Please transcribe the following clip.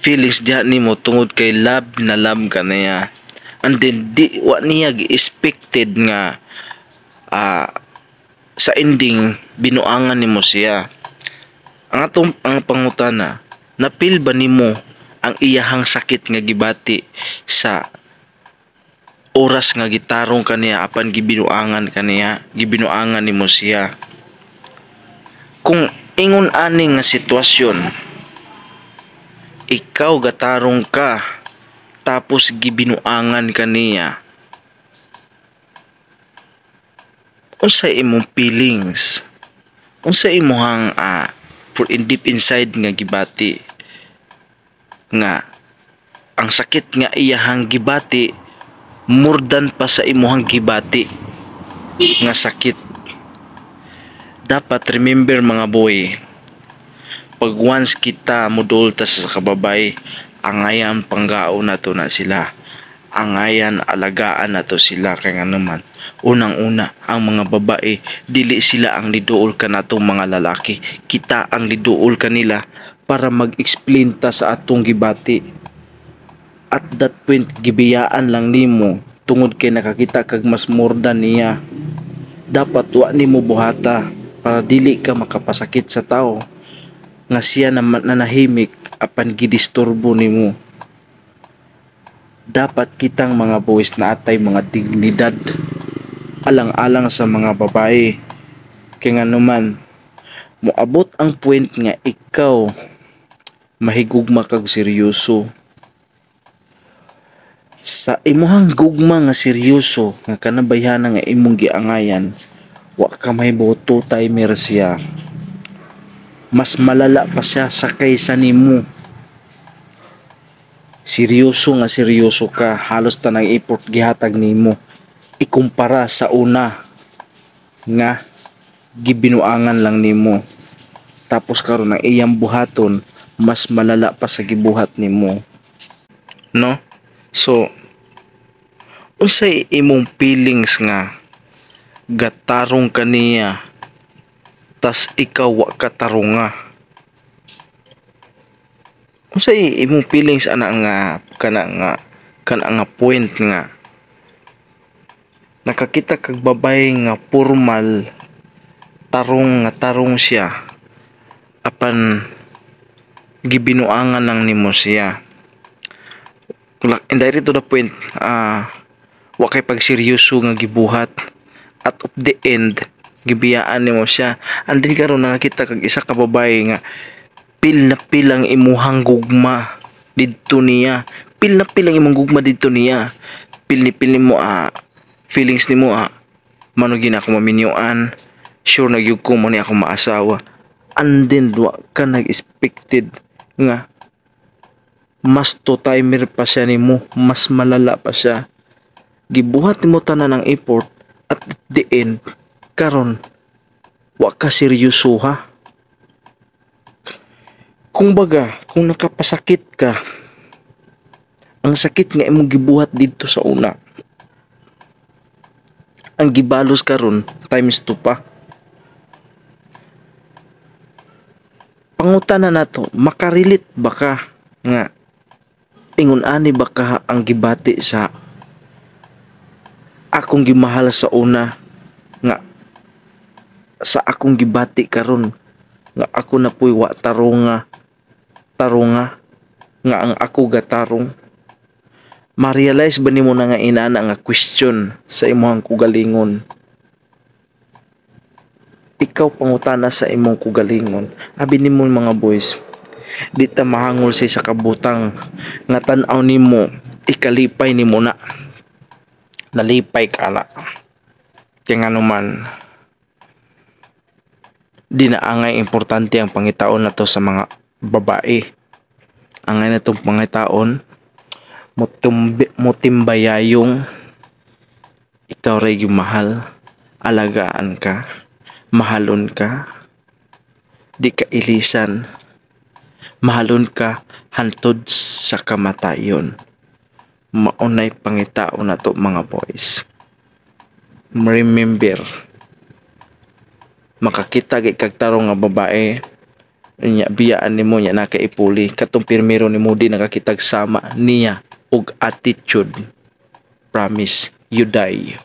feelings diha nimo tungod kay love na love ka niya. And then di wa niya expected nga sa ending binuangan nimo siya. Ang pangutana, napil ba nimo ang iyahang sakit nga gibati sa oras nga gitarong kaniya apan gibinuangan kaniya, gibinuangan nimo siya? Kung ingon ani nga sitwasyon, ikaw gatarong ka tapos gibinuangan kaniya, unsa imong feelings? Unsa imong for in deep inside nga gibati nga ang sakit nga iyahang gibati more than pa sa imong gibati nga sakit. Dapat remember mga boy, pag once kita modulta sa kababay, angayan panggaon na to na sila, angayan alagaan na to sila. Kaya nga naman, unang-una ang mga babae dili sila ang liduol ka natong mga lalaki, kita ang liduol kanila para mag-explain ta sa atong gibati. At that point gibiyaan lang nimo tungod kay nakakita kag mas more than niya. Dapat wa nimo buhata para dili ka makapasakit sa tao nga siya naman nanahimik apan gidisturbo nimo. Dapat kitang mga boys na atay mga dignidad alang-alang sa mga babae. Kaya nga naman, moabot ang point nga ikaw mahigugma kag seryoso. Sa imuhang gugma nga seryoso nga kanabayhan nga imong giangayan, wa ka may boto timer siya. Mas malala pa siya sa kaysa nimo. Seryoso nga seryoso ka, halos tanang effort gihatag nimo ikumpara sa una nga gibinuangan lang nimo. Tapos karon ang iyang buhaton mas malala pa sa gibuhat nimo. No? So, unsay imong feelings nga gatarong kaniya tas ikaw wa katarunga? Unsay imong feelings ana nga kana nga point nga nakakita kag babay nga formal tarong siya apan gibinuangan lang nimo siya. And direct to the point, wa kay pagseryoso nga gibuhat at of the end gibiyaan nimo siya. And then karon nakakita kag isa ka babae nga pil na pil ang imuhang gugma didto niya, pil na pil ang imong gugma didto niya, pil nimo feelings nimo mano gina ako maminyuan, sure na gyud ko mo ni ako maasawa. And then wa ka nag-expected nga mas to timer pa siya nimo, mas malala pa siya. Gibuhat nimo tanan ng effort at the end karon wa ka seryoso ha. Kung baga, kung nakapasakit ka, ang sakit nga imong gibuhat dito sa una, ang gibalos karon times 2 pa. Pangutana nato, makarelate ba ka nga ingon ani ba ka ang gibati sa akong gimahal sa una nga sa akong gibati karon nga ako na puy wa tarunga nga ang ako gatarong? Ma-realize ba nimo na nga inana nga question sa imong kugalingon? Ikaw pangutana sa imong kugalingon. Abi nimo mga boys, di ta mahangol sa kabutang nga tan-aw nimo ikalipay nimo na nalipay ka na. Kaya nga naman di na angay importante ang pangitaon na to sa mga babae. Angay na itong pangitaon mutimbayayong ikaw ray mahal, alagaan ka, mahalon ka, di ka ilisan, mahalon ka hantod sa kamatayon. Maunay pangitao na to mga boys. Remember, makakita kag tarong nga babae Nya biyaan nimo nya nakaipuli katong pirmiro nimo di nakakitag sama niya og attitude. Promise you die.